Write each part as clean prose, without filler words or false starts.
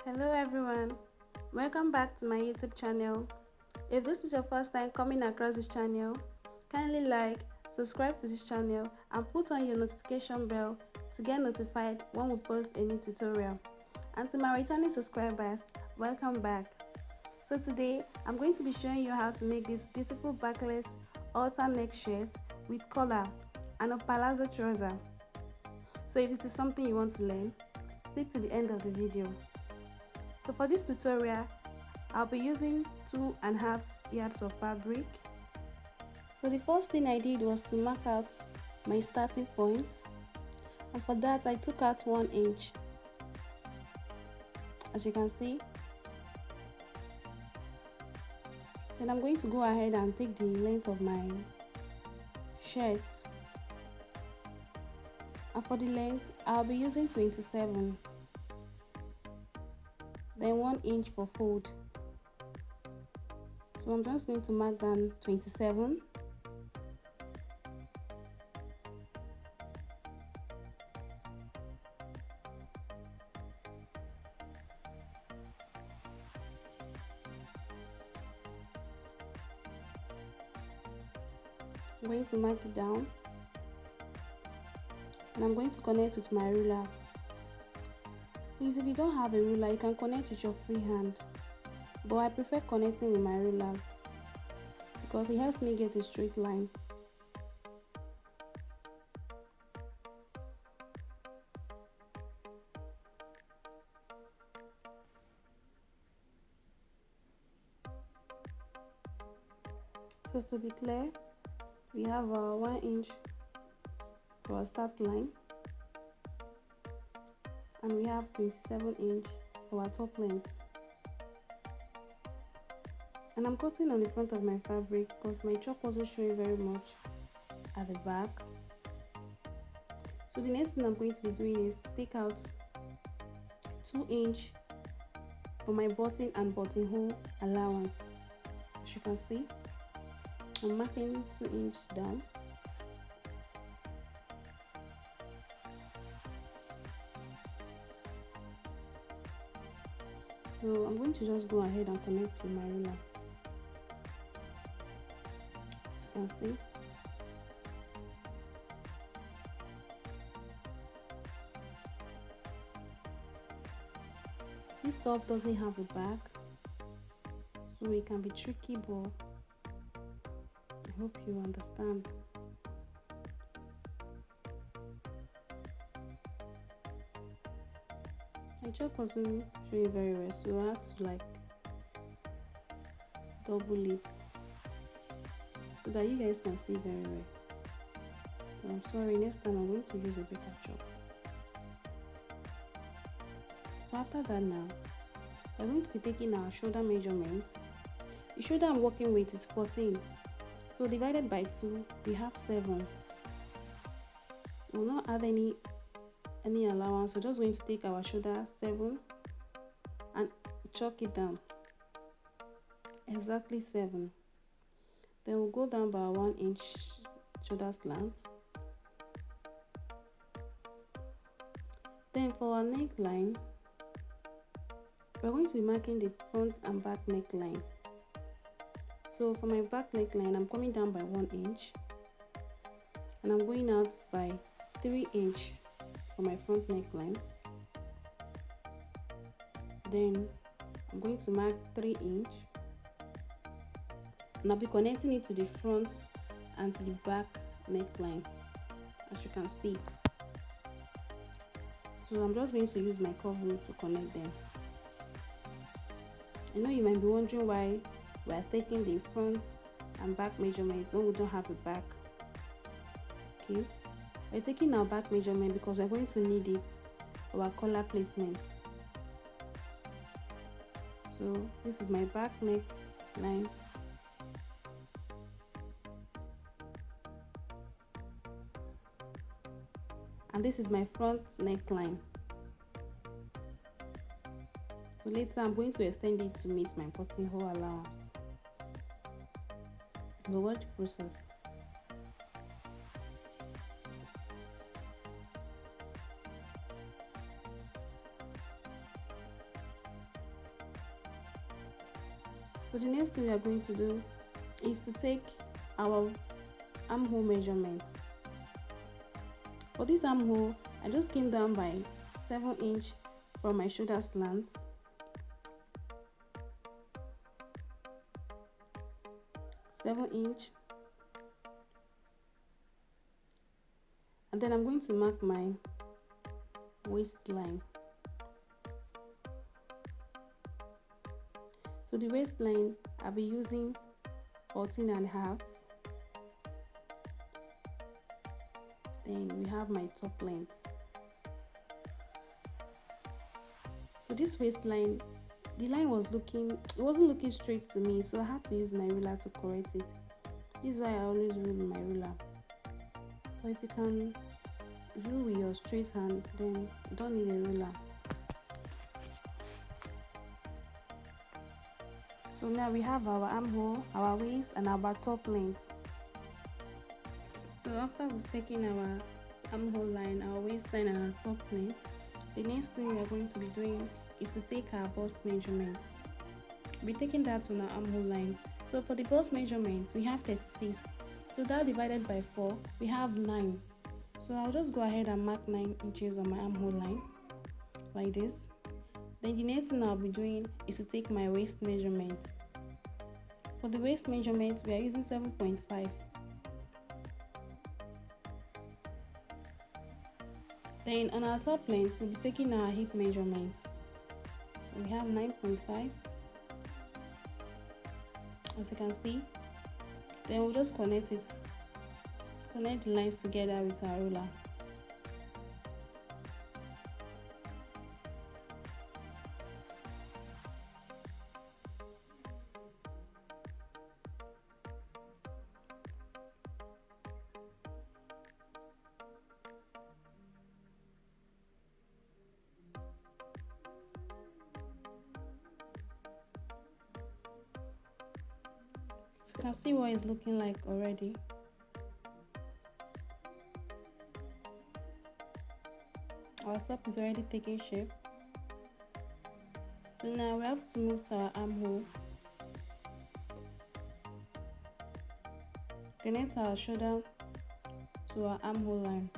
Hello everyone, welcome back to my YouTube channel. If this is your first time coming across this channel, kindly like, subscribe to this channel and put on your notification bell to get notified when we post a new tutorial. And to my returning subscribers, welcome back. So today I'm going to be showing you how to make this beautiful backless halter neck shirt with collar and a palazzo trouser. So if this is something you want to learn, stick to the end of the video. So for this tutorial, I'll be using 2.5 yards of fabric. So the first thing I did was to mark out my starting point, and for that I took out 1 inch, as you can see. Then I'm going to go ahead and take the length of my shirt, and for the length I'll be using 27. Then 1 inch for fold. So I'm just going to mark down 27. I'm going to mark it down, and I'm going to connect with my ruler. Please, if you don't have a ruler, you can connect with your free hand, but I prefer connecting with my rulers because it helps me get a straight line. So to be clear, we have 1 inch for our start line, and we have 27 inch for our top length. And I'm cutting on the front of my fabric because my chalk wasn't showing very much at the back. So the next thing I'm going to be doing is to take out 2 inch for my button and buttonhole allowance. As you can see, I'm marking 2 inch down. So I'm going to just go ahead and connect with my ruler. As you can see, this top doesn't have a back, so it can be tricky, but I hope you understand. My chalk wasn't showing very well, so I had to double it so that you guys can see very well. So I'm sorry, next time I'm going to use a better chalk. So after that, now we're going to be taking our shoulder measurements. The shoulder I'm working with is 14, so divided by 2 we have 7. We will not add any allowance. We're just going to take our shoulder 7 and chalk it down exactly 7. Then we'll go down by 1 inch shoulder slant. Then for our neckline, we're going to be marking the front and back neckline. So for my back neckline, I'm coming down by 1 inch, and I'm going out by 3 inch for my front neckline. Then I'm going to mark 3 inch, and I'll be connecting it to the front and to the back neckline, as you can see. So I'm just going to use my curve rule to connect them. I know you might be wondering why we are taking the front and back measurements when we don't have a back. Okay, we're taking our back measurement because we're going to need it for our collar placement. So this is my back neck line, and this is my front neckline. So later I'm going to extend it to meet my buttonhole allowance. We'll watch the process. So the next thing we are going to do is to take our armhole measurement. For this armhole, I just came down by 7" from my shoulder slant. "7" and then I'm going to mark my waistline. So the waistline, I'll be using 14.5. Then we have my top length. So this waistline, the line wasn't looking straight to me, so I had to use my ruler to correct it. This is why I always rule with my ruler. But if you can rule with your straight hand, then you don't need a ruler. So now we have our armhole, our waist, and our top length. So after we've taken our armhole line, our waistline, and our top length, the next thing we are going to be doing is to take our bust measurement. We'll be taking that on our armhole line. So for the bust measurement, we have 36. So that divided by 4, we have 9. So I'll just go ahead and mark 9 inches on my armhole line, like this. Then the next thing I'll be doing is to take my waist measurement. For the waist measurement, we are using 7.5. Then on our top length, we'll be taking our hip measurement. So we have 9.5, as you can see. Then we'll just connect the lines together with our ruler. So you can see what it's looking like already. Our top is already taking shape. So now we have to move to our armhole. Connect our shoulder to our armhole line.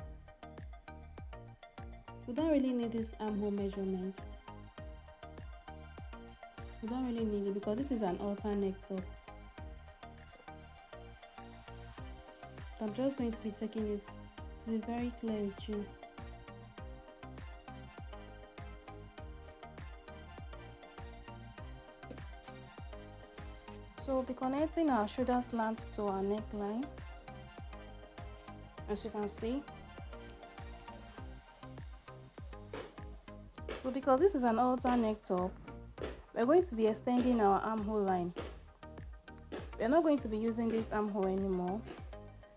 We don't really need this armhole measurement. We don't really need it because this is an halter neck top. I'm just going to be taking it to be very clear with you. So we'll be connecting our shoulder slant to our neckline, as you can see. So because this is an halter neck top, we're going to be extending our armhole line. We're not going to be using this armhole anymore.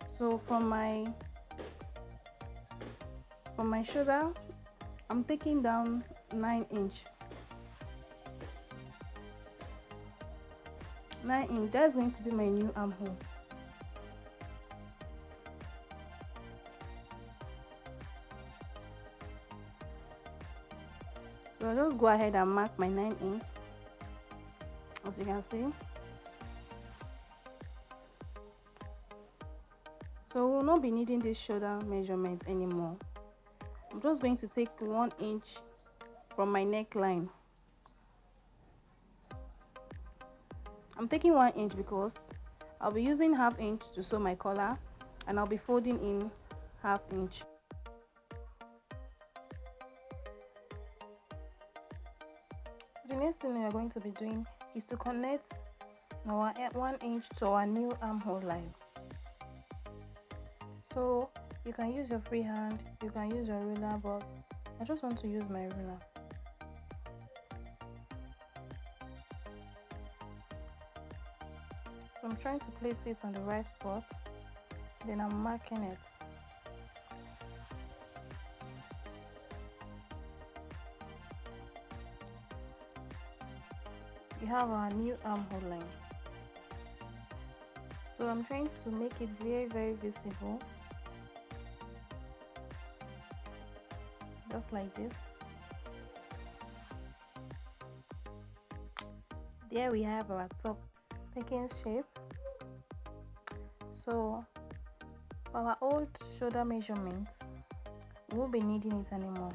So from my shoulder, I'm taking down 9". 9". That's going to be my new armhole. So I'll just go ahead and mark my 9", as you can see. So we'll not be needing this shoulder measurement anymore. I'm just going to take 1" from my neckline. I'm taking 1" because I'll be using ½ inch to sew my collar, and I'll be folding in ½ inch. The next thing we are going to be doing is to connect our 1" to our new armhole line. So you can use your free hand, you can use your ruler, but I just want to use my ruler. So I'm trying to place it on the right spot, then I'm marking it. We have our new armhole line. So I'm trying to make it very visible, just like this. There we have our top taking shape. So for our old shoulder measurements, we won't be needing it anymore.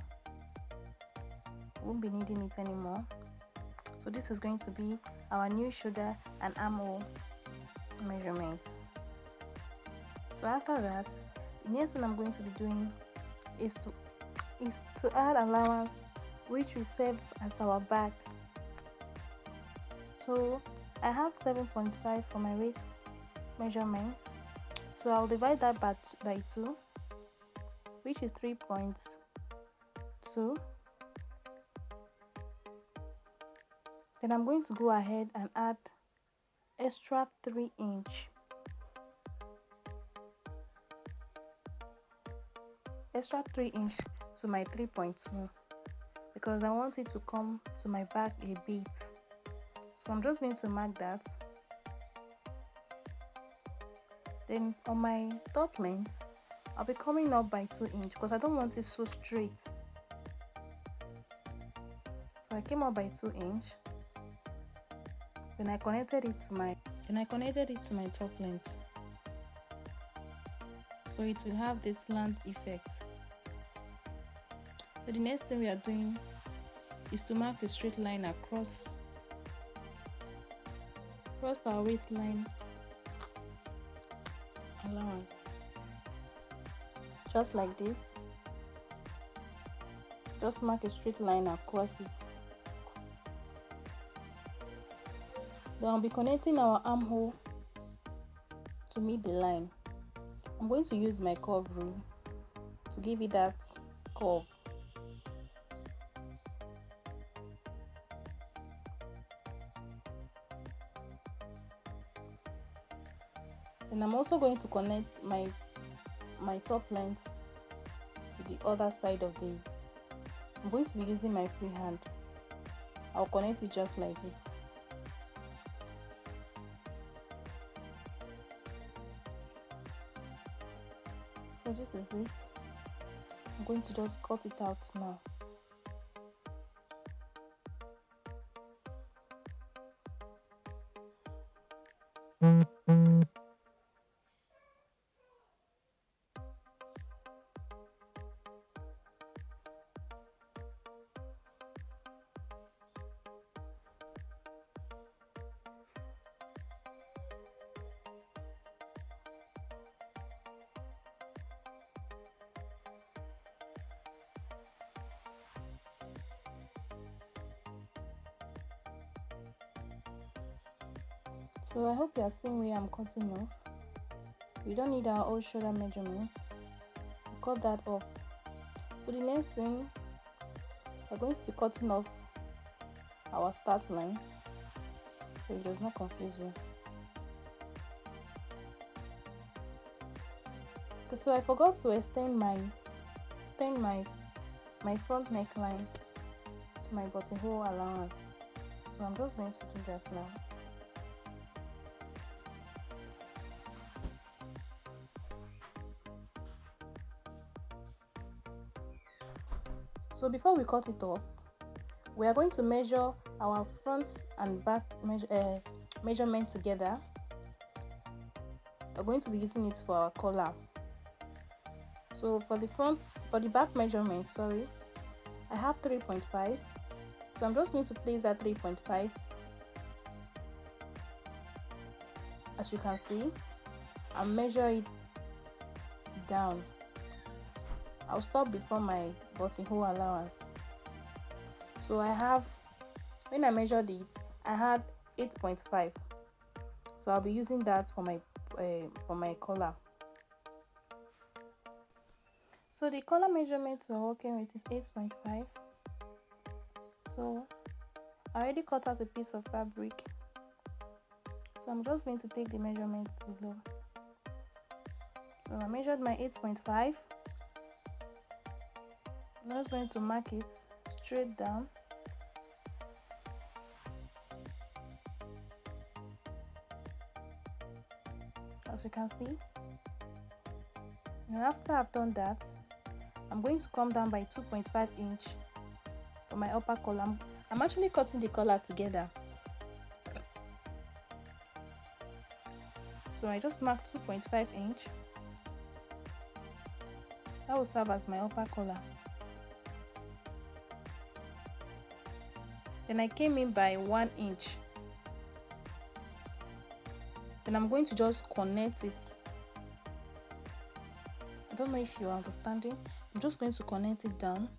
So this is going to be our new shoulder and armhole measurements. So after that, the next thing I'm going to be doing is to add allowance, which will serve as our back. So I have 7.5 for my waist measurement. So I'll divide that by 2, which is 3.2. Then I'm going to go ahead and add extra 3 inch. Extra 3 inch to my 3.2 because I want it to come to my back a bit. So I'm just going to mark that. Then on my top length, I'll be coming up by 2 inch because I don't want it so straight. So I came up by 2 inch. Then I connected it to my top length. So it will have this slant effect. So the next thing we are doing is to mark a straight line across our waistline allowance. Just like this. Just mark a straight line across it. Then I'll be connecting our armhole to meet the line. I'm going to use my curve rule to give it that curve. Then I'm also going to connect my top length to the other side of the. I'm going to be using my free hand. I'll connect it just like this. So this is it. I'm going to just cut it out now. So I hope you are seeing where I'm cutting off. We don't need our old shoulder measurements. Cut that off. So the next thing, we're going to be cutting off our start line so it does not confuse you. Okay, so I forgot to extend my front neckline to my buttonhole allowance. So I'm just going to do that now. So before we cut it off, we are going to measure our front and back measurement together. We're going to be using it for our collar. So for the back measurement, I have 3.5. So I'm just going to place that 3.5. As you can see, and measure it down. I'll stop before my buttonhole allowance. So when I measured it, I had 8.5. So I'll be using that for my collar. So the collar measurement we're working with is 8.5. So I already cut out a piece of fabric. So I'm just going to take the measurements below. So I measured my 8.5. I'm just going to mark it straight down. As you can see. And after I've done that, I'm going to come down by 2.5 inch for my upper collar. I'm actually cutting the collar together. So I just marked 2.5 inch. That will serve as my upper collar. Then I came in by 1 inch. Then I'm going to just connect it. I don't know if you are understanding. I'm just going to connect it down,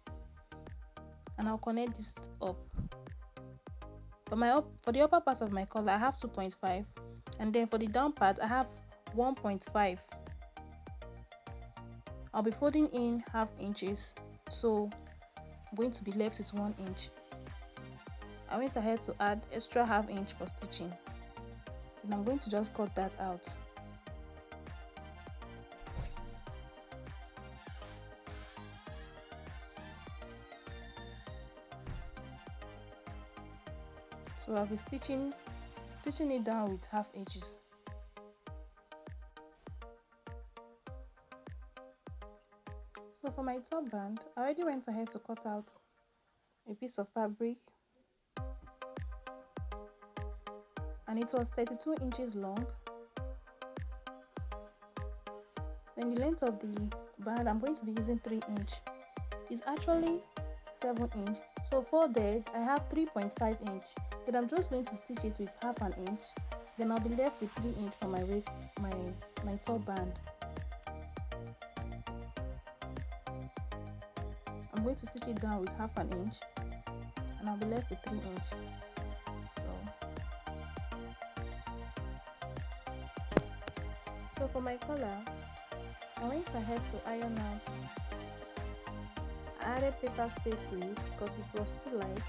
and I'll connect this up. For the upper part of my collar, I have 2.5, and then for the down part, I have 1.5. I'll be folding in half inches, so I'm going to be left with 1 inch. I went ahead to add extra half inch for stitching, and I'm going to just cut that out. So I'll be stitching it down with half inches. So for my top band, I already went ahead to cut out a piece of fabric, and it was 32 inches long. Then the length of the band, I'm going to be using 3 inch. It's actually 7 inch. So folded, I have 3.5 inch. Then I'm just going to stitch it with half an inch. Then I'll be left with 3 inch for my waist, my top band. I'm going to stitch it down with half an inch, and I'll be left with 3 inch. So for my collar, I went ahead to iron out. I added paper stay to it because it was too light.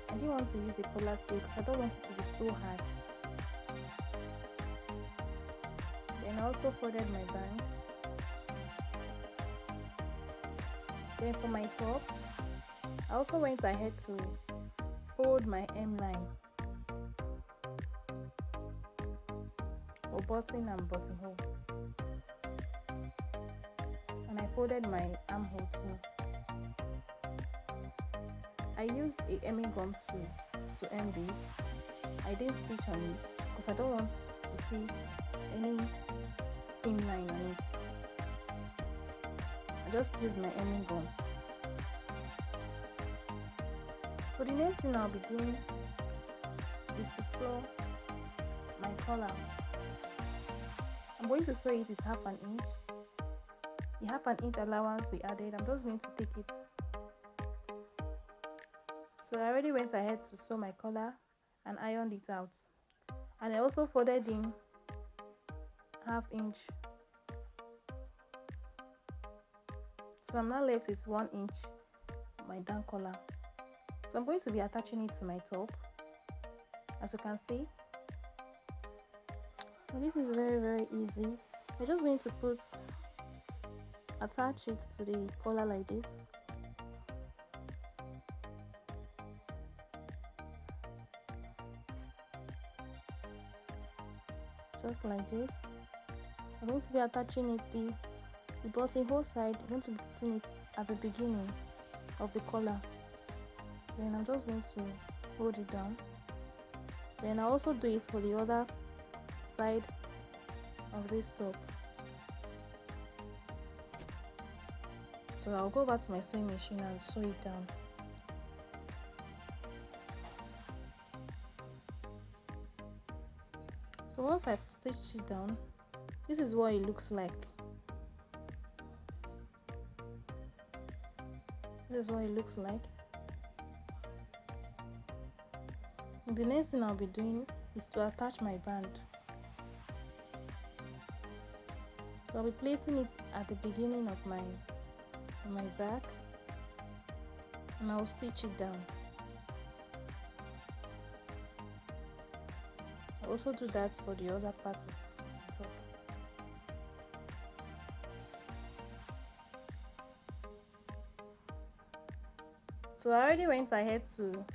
I didn't want to use a collar stay because I don't want it to be so hard. Then I also folded my band. Then for my top, I also went ahead to fold my hemline for button and buttonhole, and I folded my armhole too. I used a hemming gum to hem this. I didn't stitch on it because I don't want to see any seam line on it. I just used my hemming gum. So the next thing I'll be doing is to sew my collar. I'm going to sew it with half an inch. The half an inch allowance we added, I'm just going to take it. So I already went ahead to sew my collar and ironed it out. And I also folded in half inch. So I'm now left with 1 inch my down collar. So I'm going to be attaching it to my top, as you can see. So this is very easy. I'm just going to attach it to the collar like this. Just like this. I'm going to be attaching it the buttonhole side. I'm going to be putting it at the beginning of the collar. Then I'm just going to hold it down. Then I also do it for the other side of this top. So I'll go back to my sewing machine and sew it down. So once I've stitched it down, this is what it looks like. This is what it looks like. The next thing I'll be doing is to attach my band. So I'll be placing it at the beginning of my back, and I'll stitch it down. I'll also do that for the other part of the top. So I already went ahead to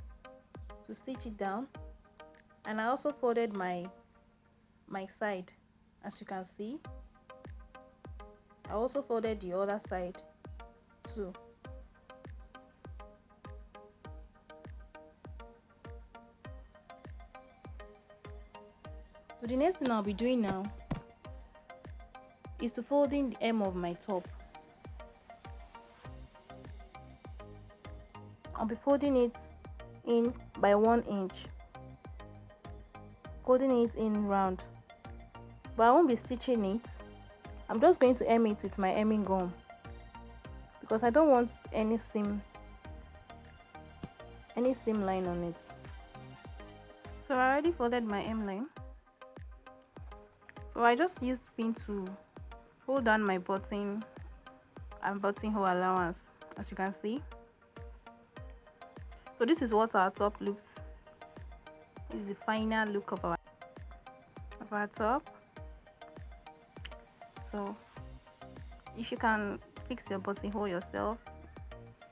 stitch it down, and I also folded my side, as you can see. I also folded the other side too. So the next thing I'll be doing now is to fold in the hem of my top. I'll be folding it in by 1 inch, folding it in round, but I won't be stitching it. I'm just going to hem it with my hemming gum because I don't want any seam line on it. So I already folded my hem line, so I just used pin to hold down my button and buttonhole allowance, as you can see. So this is what our top looks. This is the final look of our top. So if you can fix your buttonhole yourself,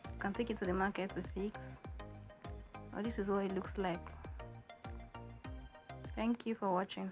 you can take it to the market to fix. This is what it looks like. Thank you for watching.